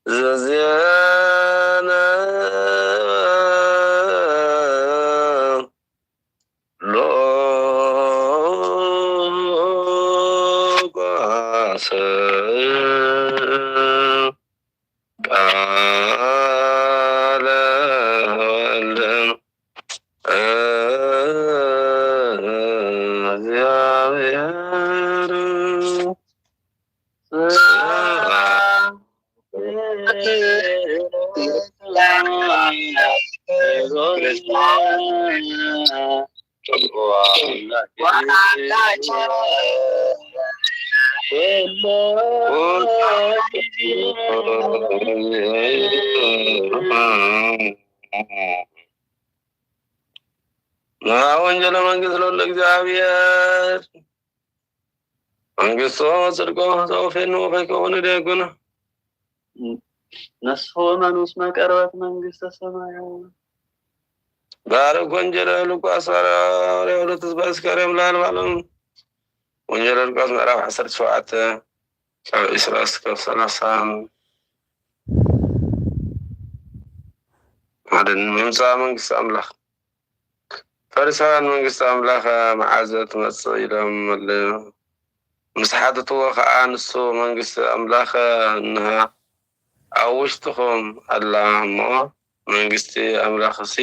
ዘዚአነ ሎቃስ ቃለ ወልድ እግዚአብሔር ወንጀለ መንግስት ነው ለእግዚአብሔር መንግስቶ ጽድቆ ዘውፌኖ ፈከሆነ ደጉነ ነስፎ መንስ መቀርበት መንግስተ ሰማያት ባረክ ወንጀለ ሉቃስ አርአያ ሁለት ተስባስካሪያም ላል ማለት ወንጀለ ሉቃስ ምዕራፍ 17 ካብ 20 እስከ 30 አደን መምጻ መንግስት አምላክ ፈሪሳውያን መንግስቲ ኣምላኽ መዓዝ ትመጽእ ኢሎም ምስ ሓተትዎ ከዓ ንሱ መንግስቲ ኣምላኽ እንሃ ኣብ ውሽጥኹም ኣላ እሞ መንግስቲ ኣምላኽሲ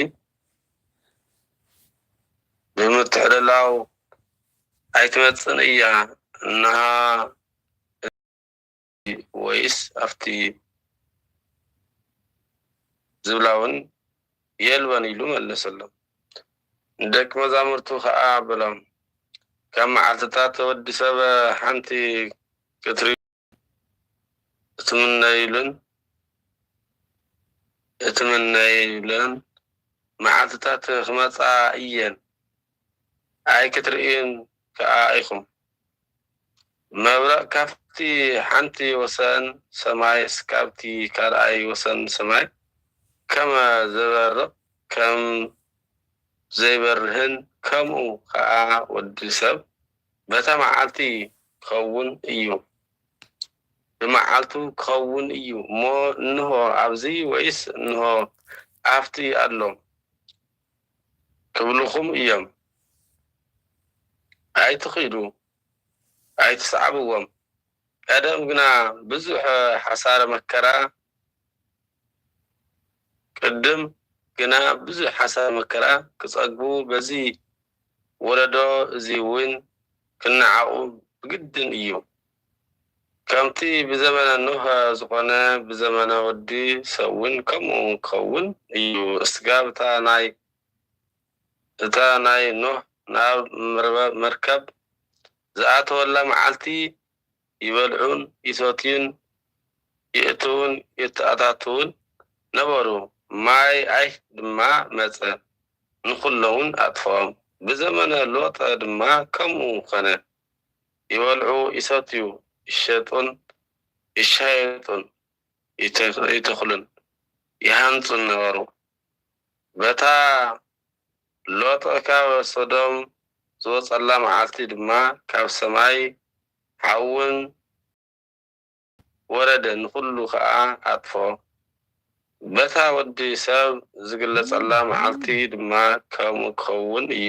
ብምትዕልላው ኣይትመጽእን እያ እንሃ ወይስ ኣብቲ ዝብላውን የልበን ኢሉ መለሰሎም። ደቂ መዛሙርቱ ከዓ ብሎም ካብ መዓልትታት ወዲ ሰብ ሓንቲ ክትሪኡ እትምነይሉን መዓልትታት ክመፃ እየን ኣይክትርእዩን ከዓ ኢኹም። መብረቕ ካብቲ ሓንቲ ወሰን ሰማይ እስካብቲ ካልኣይ ወሰን ሰማይ ከመ ዘበርቕ ከም ዘይበርህን ከምኡ ከዓ ወዲ ሰብ በታ መዓልቲ ክኸውን እዩ ብመዓልቱ ክኸውን እዩ እሞ እንሆ ኣብዚ ወይስ እንሆ ኣብቲ ኣሎ ክብልኹም እዮም። ኣይትኺዱ ኣይትሰዕብዎም። ቀደም ግና ብዙሕ ሓሳረ መከራ ክጸግቡ በዚ ወለዶ እዚ እውን ክነዓቁ ብግድን እዩ። ከምቲ ብዘመነ ኖህ ዝኾነ ብዘመነ ወዲ ሰብ እውን ከምኡ ክኸውን እዩ። እስጋብ እታ ናይ ኖህ ናብ መርከብ ዝኣተወላ መዓልቲ ይበልዑን ይሰትዩን ይእትውን ይተኣታትውን ነበሩ። ማይ ኣይ ድማ መፀ ንኩሎውን ኣጥፍኦም። ብዘመነ ሎጥ ድማ ከምኡ ኮነ። ይበልዑ ይሰትዩ ይሸጡን ይሻየጡን ይተኽሉን ይሃንፁን ነበሩ። በታ ሎጥ ካብ ሶዶም ዝወፀላ መዓልቲ ድማ ካብ ሰማይ ሓውን ወረደ ንኩሉ ከዓ ኣጥፎ። በታ ወዲ ሰብ ዝግለጸላ መዓልቲ ድማ ከምኡ ክኸውን እዩ።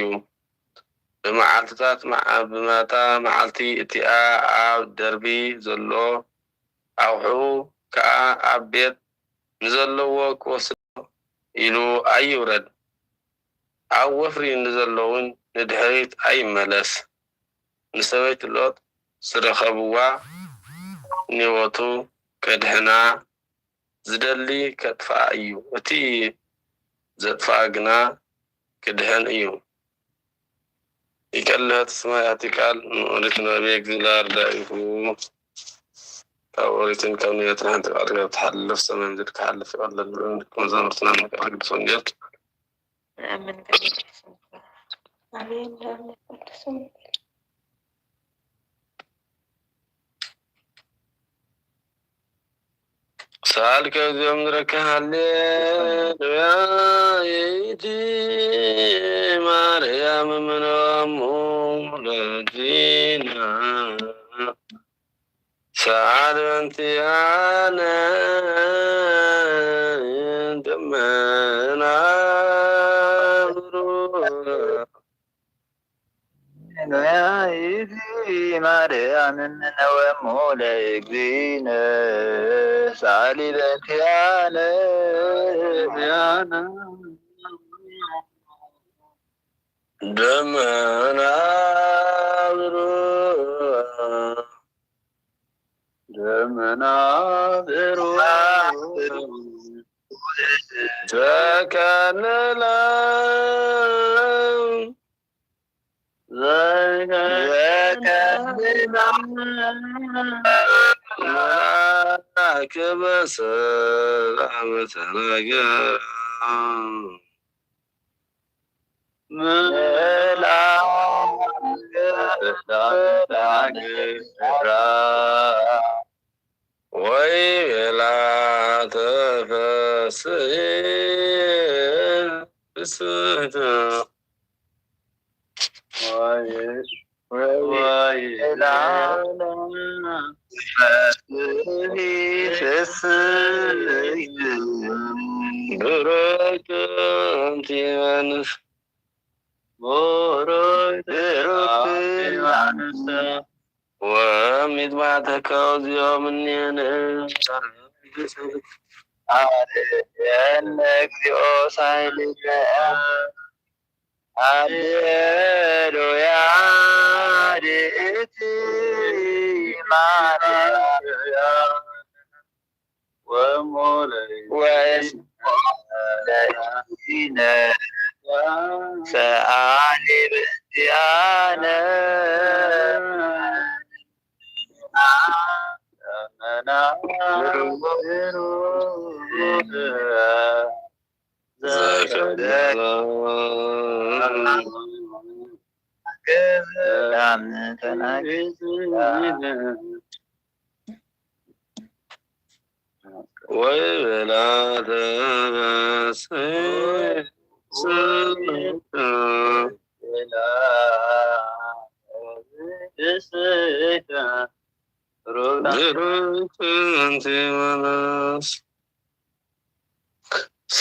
ብመታ መዓልቲ እቲኣ ኣብ ደርቢ ዘሎ ኣቑሑ ከዓ ኣብ ቤት ንዘለዎ ክወስዶ ኢሉ ኣይውረድ። ኣብ ወፍሪ ንዘለውን ንድሕሪት ኣይመለስ። ንሰበይቲ ሎጥ ዝረኸብዋ ንሂወቱ ከድሕና ዝደሊ ከጥፍኣ እዩ። እቲ ዘጥፍኣ ግና ክድሕን እዩ። ይቀልህት ስማያት ቃል ኦሪት ነቢይ እግዚአብሔር ዳኢሁ ካብ ኦሪትን ካብ ነቢያትን ሓንቲ ቃል ጋር ትሓልፍ ሰማይ ምድር ክሓልፍ ይቀለል ብሎ መዛሙርትና ነገር ቅዱስ ወንጌል አሜን። سألك زمرك هللويا يدي مريم من مولدينا سعد أنت أنا دمنا يا إيدي مريم من مولدينا سعلي لك يا أنا دمنا تكللا كبسلام تناجر ويلا تفسير بسهتا ويلا بركة ومدمعتك يوم النين أنك سعيدك أدلو يا ريتي معنا ومولينا سأعني بهديانا ولا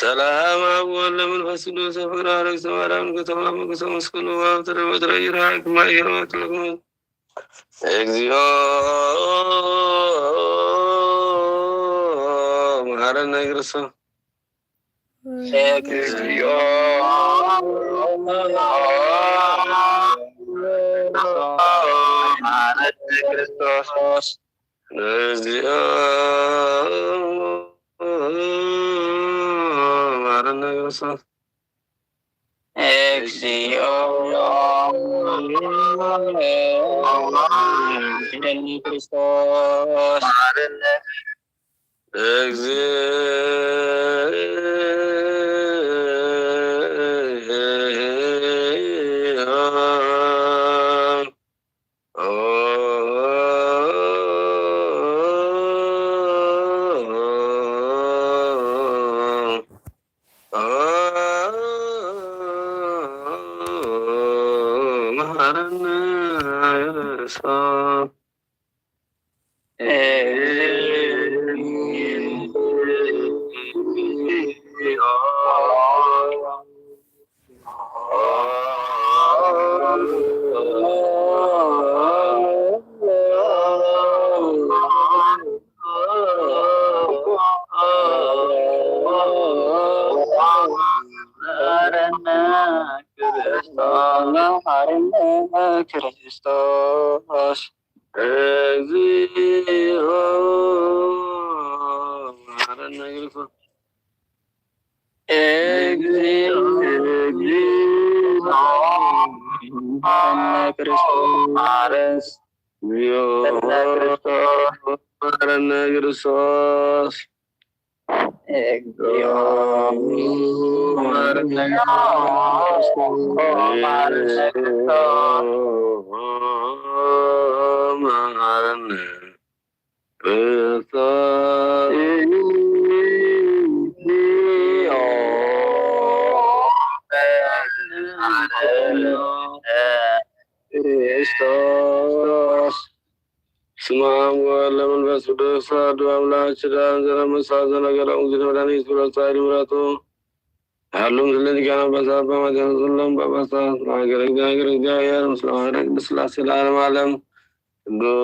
سلام أول من فسدوا سفر عليك سمارا كتمام كسم مسكن وابتر وترير حق ما يروت لكم إكزيو مهارا نيرسو إكزيو مهارا كريستوس إكزيو Kristus Exio Marana Grifo Exio Marana Kristus Mares Vio Marana Kristus Exio Marana Semua laman basuda sadu amla cedang dalam masazana galang ujudani surah sari muratu halum selin kana bahasa pamajan sulam bahasa agar jaya selamat selasa malam do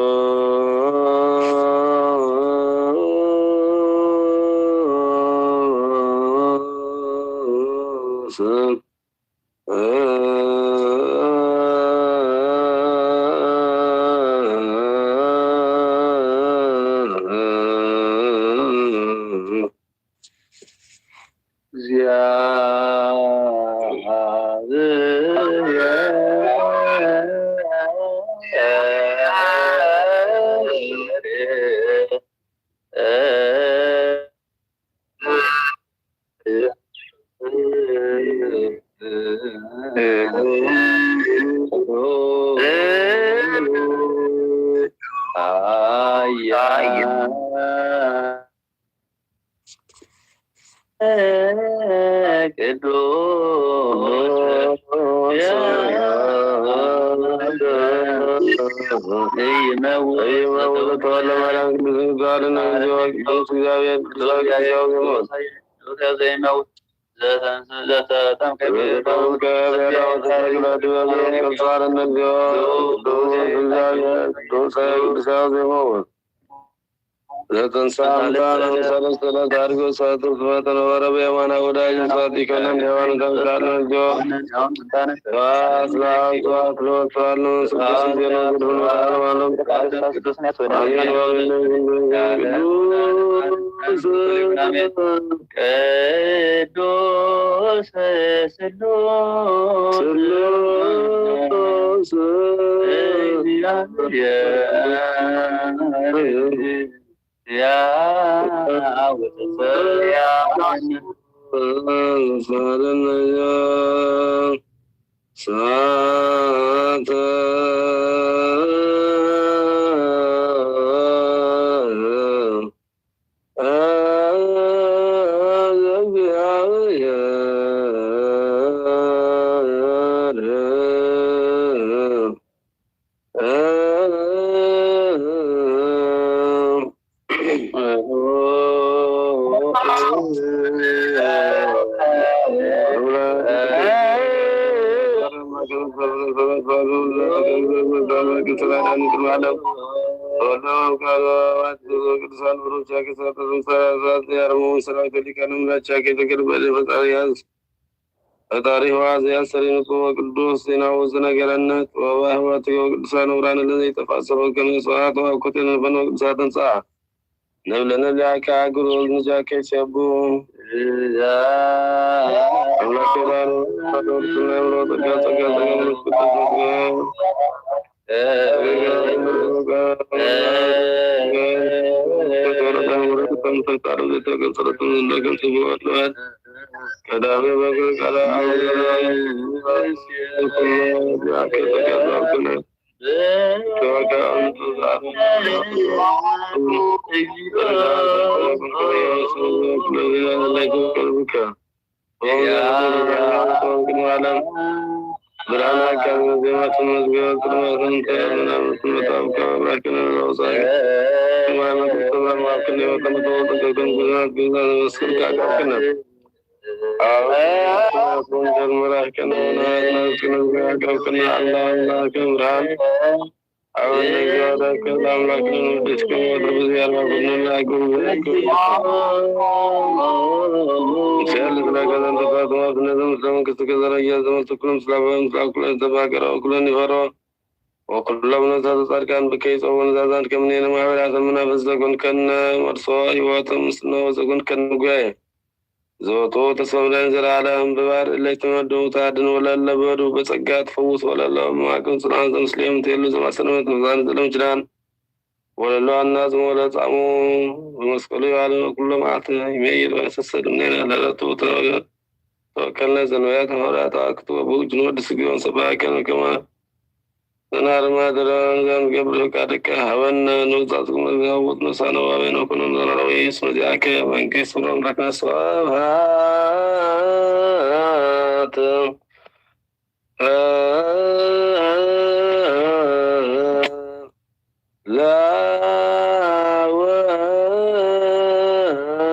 ፈጣሪ ዋዝ ያሰሪን ቅዱስ ዜናው ዝነገረነት ወባህወት ቅዱሳን ውራን ለዘይ ተፋሰበ ከመስዋዕት ወኩትን በኖ ቅዱሳትን ጻ ነብለነ ሊያካ ግሩ ንጃከ ሲያቡ አምላከባኑ ተዶርቱና ብሎ ቀዳሚ በግር ቀላ ብርሃና ከመዘማት መዝገብ ጥርማትን ተናምትን መጣብካ ብራከነ ወሳይ ማመት ተባማከነ ወተመቶ ተገን ጉዛት ጉዛት መስከር ካከነ ወንጀል መራከነ ናስከነ ካከነ አላህ ከብርሃን አሁን ነገዳ ከላምላክነ ወደስከ ወድርዝ ያልማብነ አገሩ ሰል ስለገዘን ተፋጥማ በነዘም ስለመንግስት ከዘራ ያዘመ ተኩለም ስላባም ስላኩለን ተባቀራው ኩለን ይፈራው ወኩለም ነዛዝ ጻድቃን በከይጾ ወንዛዛን ከመኔነ ማህበራት ምናፈስ ዘጎን ከነ መርሶ ህይወትም ስነው ዘጎን ከነ ጉያይ ዘወቶ ተሰውለን ዘላለም በባር ለተመደው ታድን ወለለበዱ በጸጋት ፈውስ ወለለው ማቀም ጽናን ዘምስሌም ተሉ ዘማሰነመት መዛን ዘለም ይችላል ወለለው አናዝ ወለ ጻሙ በመስቀሉ ያለ ሁሉ ማለት ይመይል ወሰሰድና ለለቶ ተወከለ ዘነያ ተመራታ አክቶ በውጅ ነው ድስጊውን ሰባከነ ከማ ዘናርማ ደረን ዘን ገብረ ካደከ ሀወነ ንውጣት መዛውት ነው ሳነዋበ ነው ኮኖ ዘናራዊ ስመዚያከ መንግስት ነው ረከስዋት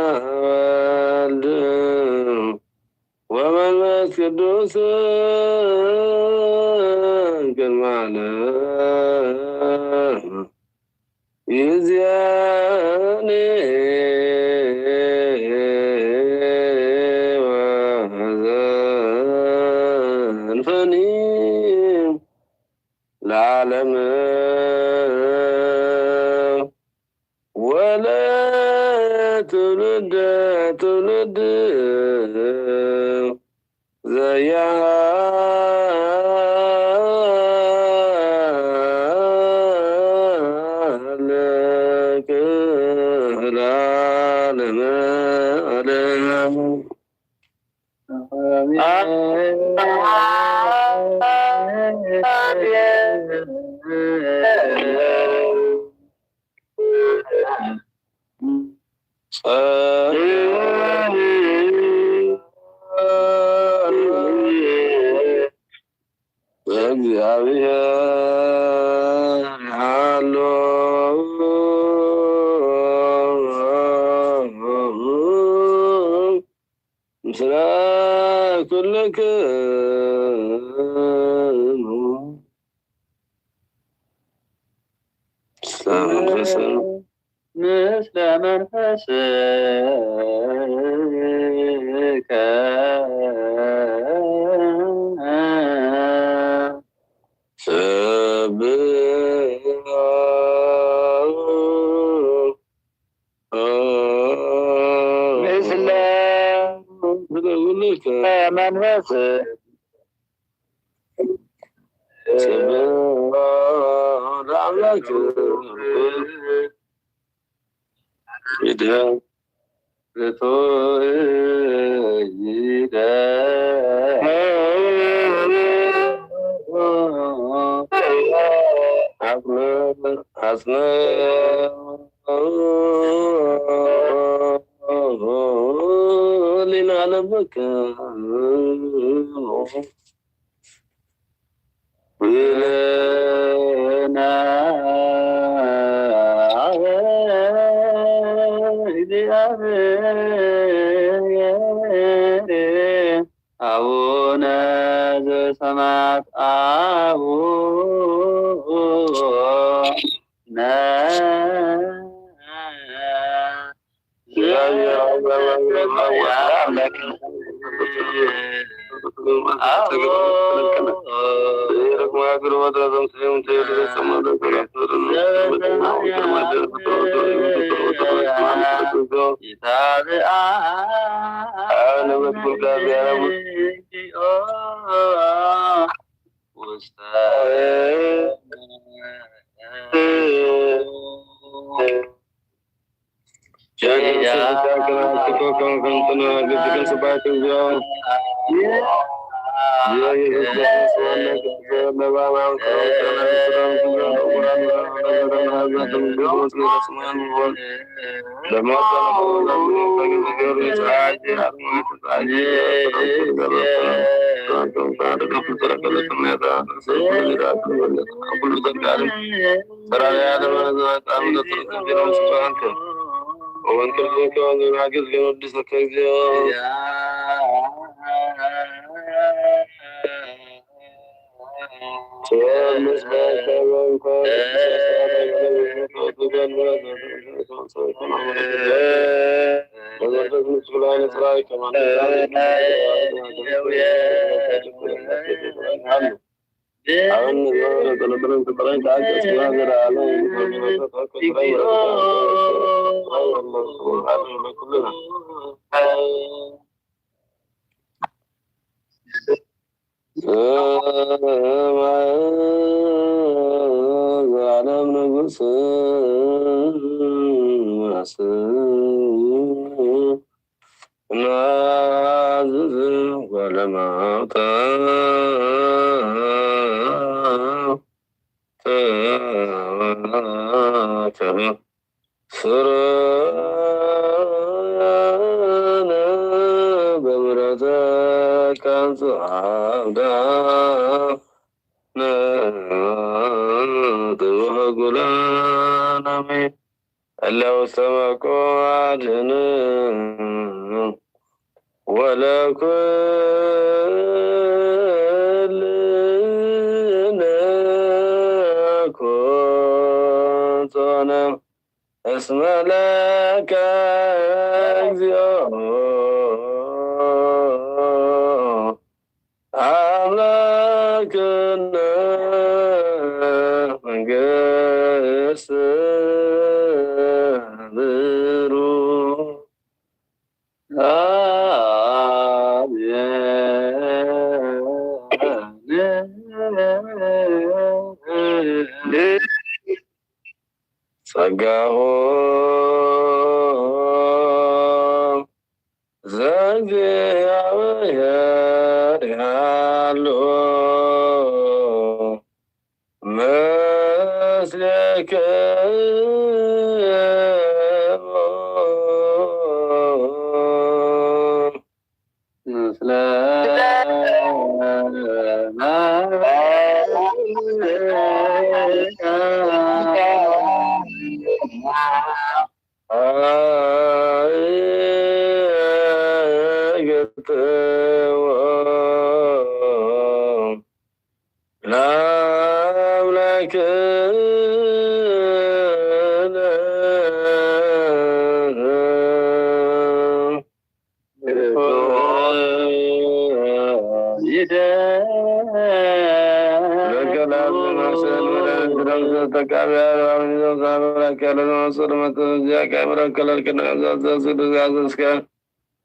ላወልድ ወመንፈስ ቅዱስ ይዚያኔ ወዘንፈኒ ለዓለም ወለትውልደ ትውልድ ዘያ مسلا كلك مثل منفسك አቡነ ዘበሰማያት አቡነ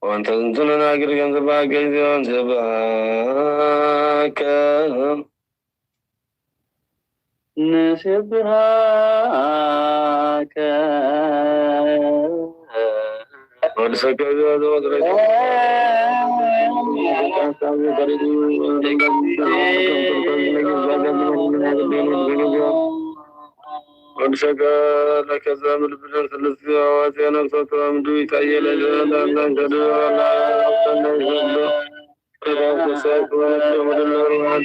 وأنت تنتظر أجر كم سباك يوم سباك نسبهاك ورسك بيد ودرك ورسك لك زامل بلن ثلاث سماوات أنا سطر من دوي تأيل أجل أن تدعو على أبطال يسبح ربك ساك ونسيم للأرواح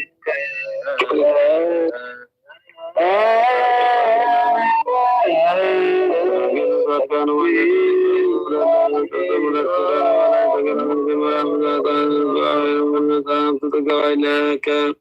لك